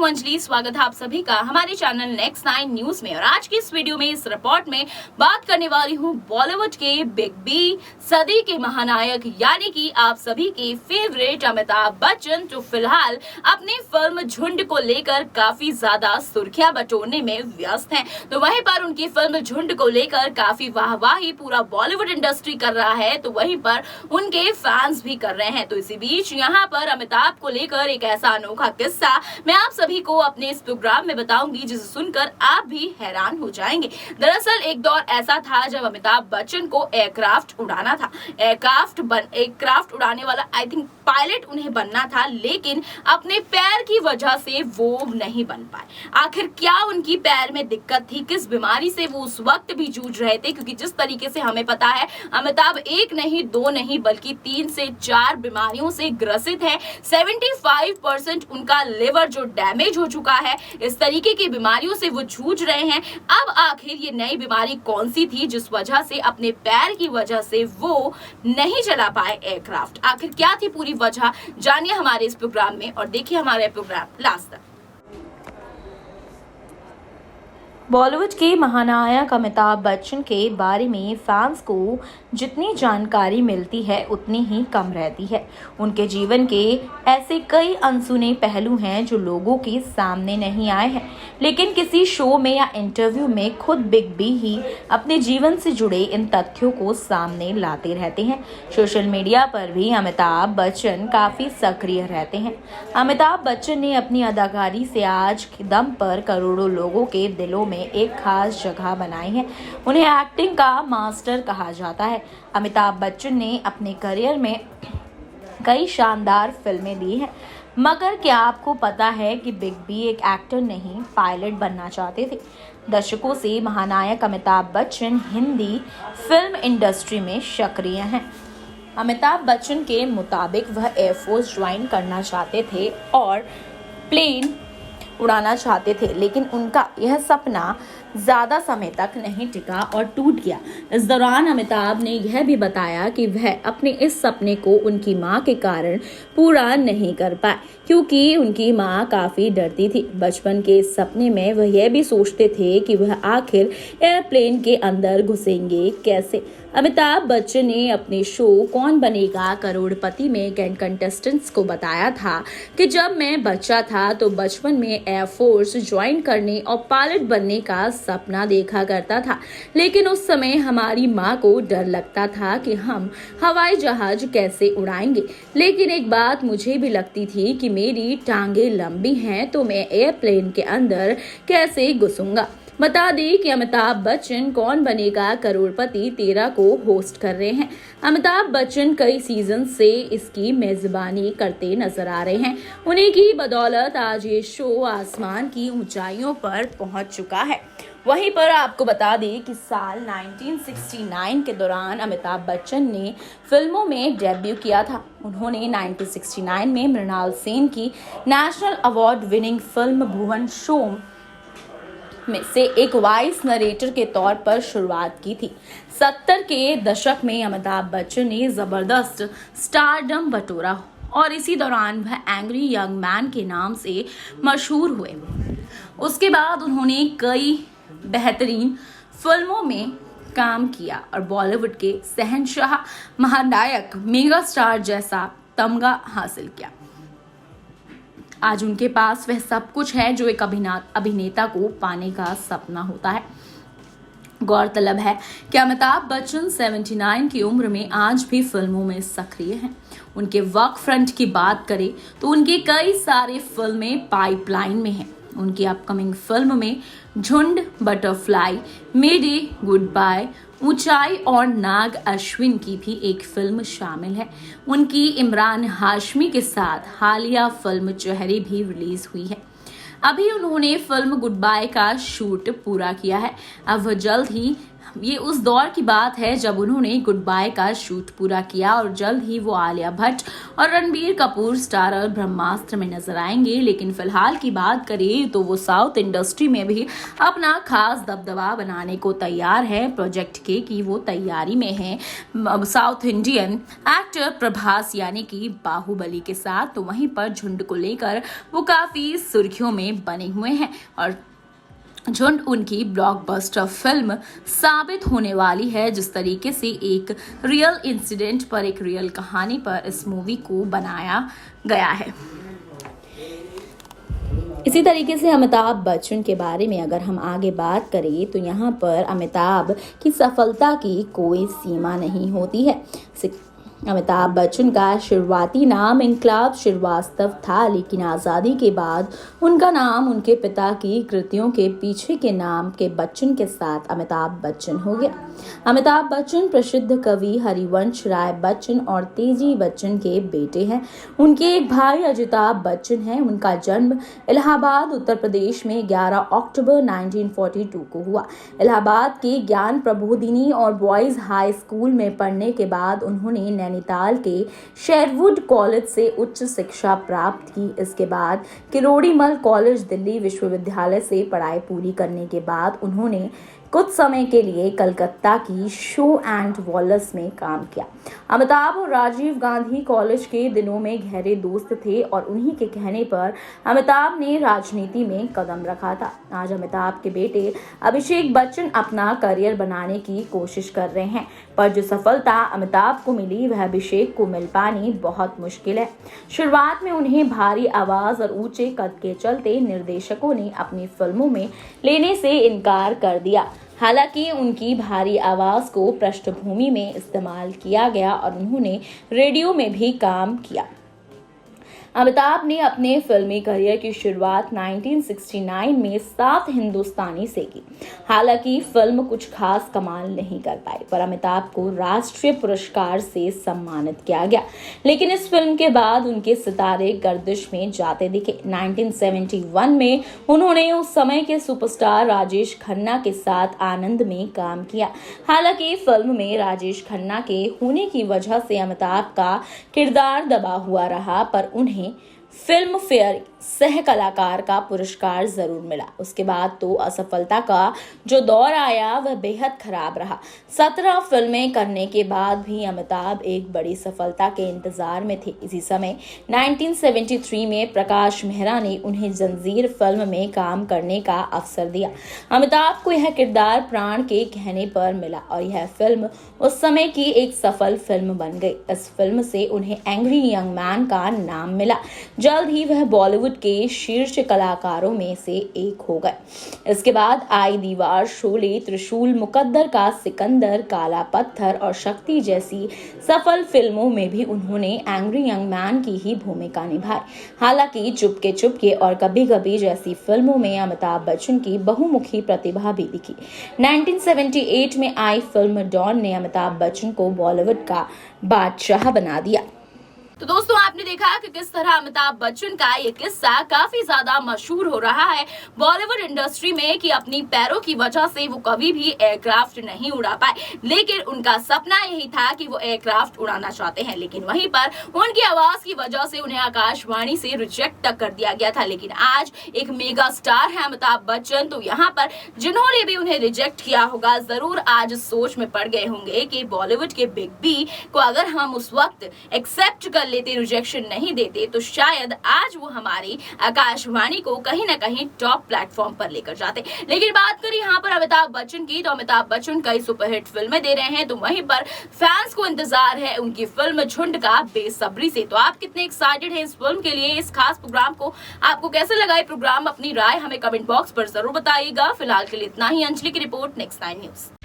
हूं अंजलि। स्वागत है आप सभी का हमारे चैनल नेक्स्ट 9 न्यूज में। और आज की इस वीडियो में इस रिपोर्ट में बात करने वाली हूं बॉलीवुड के बिग बी, सदी के महानायक यानी कि आप सभी के फेवरेट अमिताभ बच्चन, जो फिलहाल अपनी फिल्म झुंड को लेकर काफी ज्यादा सुर्खियां बटोरने में व्यस्त हैं। तो वहीं पर उनकी फिल्म झुंड को लेकर काफी वाहवाही पूरा बॉलीवुड इंडस्ट्री कर रहा है, तो वहीं पर उनके फैंस भी कर रहे हैं। तो इसी बीच यहाँ पर अमिताभ को लेकर एक ऐसा अनोखा किस्सा मैं आप सभी को अपने इस प्रोग्राम में बताऊंगी, जिसे सुनकर आप भी हैरान हो जाएंगे। दरअसल एक दौर ऐसा था जब अमिताभ बच्चन को एयरक्राफ्ट उड़ाना था। एयरक्राफ्ट उड़ाने वाला आई थिंक पायलट उन्हें बनना था, लेकिन अपने पैर की वजह से वो नहीं बन पाए। आखिर क्या उनकी पैर में दिक्कत थी, किस बीमारी से वो उस वक्त भी जूझ रहे थे? क्योंकि जिस तरीके से हमें पता है अमिताभ एक नहीं, दो नहीं, बल्कि 3 से 4 बीमारियों से ग्रसित है। 75% उनका लिवर जो डैमेज हो चुका है, इस तरीके की बीमारियों से वो जूझ रहे हैं। अब आखिर ये नई बीमारी कौन सी थी जिस वजह से अपने पैर की वजह से वो नहीं चला पाए एयरक्राफ्ट? आखिर क्या थी पूरी वजह, जानिए हमारे इस प्रोग्राम में और देखिए हमारे प्रोग्राम लास्ट तक। बॉलीवुड के महानायक अमिताभ बच्चन के बारे में फैंस को जितनी जानकारी मिलती है उतनी ही कम रहती है। उनके जीवन के ऐसे कई अनसुने पहलू हैं जो लोगों के सामने नहीं आए हैं, लेकिन किसी शो में या इंटरव्यू में खुद बिग बी ही अपने जीवन से जुड़े इन तथ्यों को सामने लाते रहते हैं। सोशल मीडिया पर भी अमिताभ बच्चन काफी सक्रिय रहते हैं। अमिताभ बच्चन ने अपनी अदाकारी से आज के दम पर करोड़ों लोगों के दिलों में एक खास जगह बनाई है। उन्हें एक्टिंग का मास्टर कहा जाता है। अमिताभ बच्चन ने अपने करियर में कई शानदार फिल्में दी हैं, मगर क्या आपको पता है कि बिग बी एक एक्टर नहीं, पायलट बनना चाहते थे? दशकों से महानायक अमिताभ बच्चन हिंदी फिल्म इंडस्ट्री में सक्रिय हैं। अमिताभ बच्चन के मुताबिक वह एयरफोर्स ज्वाइन करना चाहते थे और प्लेन उड़ाना चाहते थे, लेकिन उनका यह सपना ज़्यादा समय तक नहीं टिका और टूट गया। इस दौरान अमिताभ ने यह भी बताया कि वह अपने इस सपने को उनकी मां के कारण पूरा नहीं कर पाए, क्योंकि उनकी मां काफ़ी डरती थी। बचपन के इस सपने में वह यह भी सोचते थे कि वह आखिर एयरप्लेन के अंदर घुसेंगे कैसे। अमिताभ बच्चन ने अपने शो कौन बनेगा करोड़पति में कंटेस्टेंट्स को बताया था कि जब मैं बच्चा था तो बचपन में एयरफोर्स ज्वाइन करने और पायलट बनने का सपना देखा करता था, लेकिन उस समय हमारी माँ को डर लगता था कि हम हवाई जहाज कैसे उड़ाएंगे। लेकिन एक बात मुझे भी लगती थी कि मेरी टांगे लंबी हैं तो मैं एयरप्लेन के अंदर कैसे घुसूंगा। बता दें कि अमिताभ बच्चन कौन बनेगा करोड़पति 13 को होस्ट कर रहे हैं। अमिताभ बच्चन कई सीजन से इसकी मेजबानी करते नजर आ रहे हैं। उन्हीं की बदौलत आज ये शो आसमान की ऊंचाइयों पर पहुंच चुका है। वहीं पर आपको बता दें कि साल 1969 के दौरान अमिताभ बच्चन ने फिल्मों में डेब्यू किया था। उन्होंने 1969 में मृणाल सेन की नेशनल अवार्ड विनिंग फिल्म भुवन शोम में से एक वॉइस नरेटर के तौर पर शुरुआत की थी। 70 के दशक में अमिताभ बच्चन ने जबरदस्त स्टारडम बटोरा और इसी दौरान वह एंग्री यंग मैन के नाम से मशहूर हुए। उसके बाद उन्होंने कई बेहतरीन फिल्मों में काम किया और बॉलीवुड के शहंशाह, महानायक, मेगा स्टार जैसा तमगा हासिल किया। आज उनके पास वह सब कुछ है जो एक अभिनेता को पाने का सपना होता है। गौरतलब है कि अमिताभ बच्चन 79 की उम्र में आज भी फिल्मों में सक्रिय हैं। उनके वर्क फ्रंट की बात करें तो उनकी कई सारी फिल्में पाइपलाइन में हैं। उनकी अपकमिंग फिल्म में झुंड, बटरफ्लाई, मेडे, गुड बाय, ऊंचाई और नाग अश्विन की भी एक फिल्म शामिल है। उनकी इमरान हाशमी के साथ हालिया फिल्म चेहरे भी रिलीज हुई है। अभी उन्होंने फिल्म गुड बाय का शूट पूरा किया है। अब वह जल्द ही ये उस दौर की बात है जब उन्होंने गुड बाय का शूट पूरा किया और जल्द ही वो आलिया भट्ट और रणबीर कपूर स्टारर ब्रह्मास्त्र में नजर आएंगे। लेकिन फिलहाल की बात करें तो वो साउथ इंडस्ट्री में भी अपना खास दबदबा बनाने को तैयार है। प्रोजेक्ट के की वो तैयारी में है साउथ इंडियन एक्टर प्रभास यानी कि बाहुबली के साथ, तो वहीं पर झुंड को लेकर वो काफी सुर्खियों में बने हुए हैं और झुंड उनकी ब्लॉकबस्टर फिल्म साबित होने वाली है। जिस तरीके से एक रियल इंसिडेंट पर, एक रियल कहानी पर इस मूवी को बनाया गया है। इसी तरीके से अमिताभ बच्चन के बारे में अगर हम आगे बात करें तो यहाँ पर अमिताभ की सफलता की कोई सीमा नहीं होती है। अमिताभ बच्चन का शुरुआती नाम इनकलाब श्रीवास्तव था, लेकिन आज़ादी के बाद उनका नाम उनके पिता की कृतियों के पीछे के नाम के बच्चन के साथ अमिताभ बच्चन हो गया। अमिताभ बच्चन प्रसिद्ध कवि हरिवंश राय बच्चन और तेजी बच्चन के बेटे हैं। उनके एक भाई अजिताभ बच्चन हैं। उनका जन्म इलाहाबाद उत्तर प्रदेश में 11 अक्टूबर 1942 को हुआ। इलाहाबाद के ज्ञान प्रबोधिनी और बॉयज हाई स्कूल में पढ़ने के बाद उन्होंने नैनीताल के शेरवुड कॉलेज से उच्च शिक्षा प्राप्त की। इसके बाद किरोड़ीमल कॉलेज दिल्ली विश्वविद्यालय से पढ़ाई पूरी करने के बाद उन्होंने कुछ समय के लिए कलकत्ता की शो एंड वॉलस में काम किया। अमिताभ और राजीव गांधी कॉलेज के दिनों में गहरे दोस्त थे और उन्हीं के कहने पर अमिताभ ने राजनीति में कदम रखा था। आज अमिताभ के बेटे अभिषेक बच्चन अपना करियर बनाने की कोशिश कर रहे हैं, पर जो सफलता अमिताभ को मिली वह अभिषेक को मिल पानी बहुत मुश्किल है। शुरुआत में उन्हें भारी आवाज और ऊंचे कद के चलते निर्देशकों ने अपनी फिल्मों में लेने से इनकार कर दिया। हालांकि उनकी भारी आवाज को पृष्ठभूमि में इस्तेमाल किया गया और उन्होंने रेडियो में भी काम किया। अमिताभ ने अपने फिल्मी करियर की शुरुआत 1969 में सात हिंदुस्तानी से की। हालांकि फिल्म कुछ खास कमाल नहीं कर पाई, पर अमिताभ को राष्ट्रीय पुरस्कार से सम्मानित किया गया। लेकिन इस फिल्म के बाद उनके सितारे गर्दिश में जाते दिखे। 1971 में उन्होंने उस समय के सुपरस्टार राजेश खन्ना के साथ आनंद में काम किया। हालांकि फिल्म में राजेश खन्ना के होने की वजह से अमिताभ का किरदार दबा हुआ रहा, पर उन्हें फिल्म फेयर सह कलाकार का पुरस्कार जरूर मिला। उसके बाद तो असफलता का जो दौर आया वह बेहद खराब रहा। 17 फिल्में करने के बाद भी अमिताभ एक बड़ी सफलता के इंतजार में थे। इसी समय 1973 में प्रकाश मेहरा ने उन्हें जंजीर फिल्म में काम करने का अवसर दिया। अमिताभ को यह किरदार प्राण के कहने पर मिला और यह फिल्म उस समय की एक सफल फिल्म बन गई। इस फिल्म से उन्हें एंग्री यंग मैन का नाम मिला। जल्द ही वह बॉलीवुड के शीर्ष कलाकारों में से एक हो गए। इसके बाद आई दीवार, शोले, त्रिशूल, मुकद्दर का सिकंदर, काला पत्थर और शक्ति जैसी सफल फिल्मों में भी उन्होंने एंग्री यंग मैन की ही भूमिका निभाई। हालांकि चुपके चुपके और कभी कभी जैसी फिल्मों में अमिताभ बच्चन की बहुमुखी प्रतिभा भी दिखी। 1978 में आई फिल्म डॉन ने अमिताभ बच्चन को बॉलीवुड का बादशाह बना दिया। तो दोस्तों, आपने देखा कि किस तरह अमिताभ बच्चन का ये किस्सा काफी ज्यादा मशहूर हो रहा है बॉलीवुड इंडस्ट्री में कि अपनी पैरों की वजह से वो कभी भी एयरक्राफ्ट नहीं उड़ा पाए, लेकिन उनका सपना यही था कि वो एयरक्राफ्ट उड़ाना चाहते हैं। लेकिन वहीं पर उनकी आवाज की वजह से उन्हें आकाशवाणी से रिजेक्ट तक कर दिया गया था। लेकिन आज एक मेगा स्टार है अमिताभ बच्चन, तो यहाँ पर जिन्होंने भी उन्हें रिजेक्ट किया होगा जरूर आज सोच में पड़ गए होंगे कि बॉलीवुड के बिग बी को अगर हम उस वक्त एक्सेप्ट कर लेते, रिजेक्शन नहीं देते, तो शायद आज वो हमारी आकाशवाणी को कहीं ना कहीं टॉप प्लेटफॉर्म पर लेकर जाते। लेकिन बात करें यहाँ पर अमिताभ बच्चन की, तो अमिताभ बच्चन कई सुपरहिट फिल्में दे रहे हैं, तो वहीं पर फैंस को इंतजार है उनकी फिल्म झुंड का बेसब्री से। तो आप कितने एक्साइटेड हैं इस फिल्म के लिए, इस खास प्रोग्राम को आपको कैसे लगा ये प्रोग्राम? अपनी राय हमें कमेंट बॉक्स पर जरूर बताइएगा। फिलहाल के लिए इतना ही। अंजलि की रिपोर्ट, नेक्स्ट 9 न्यूज।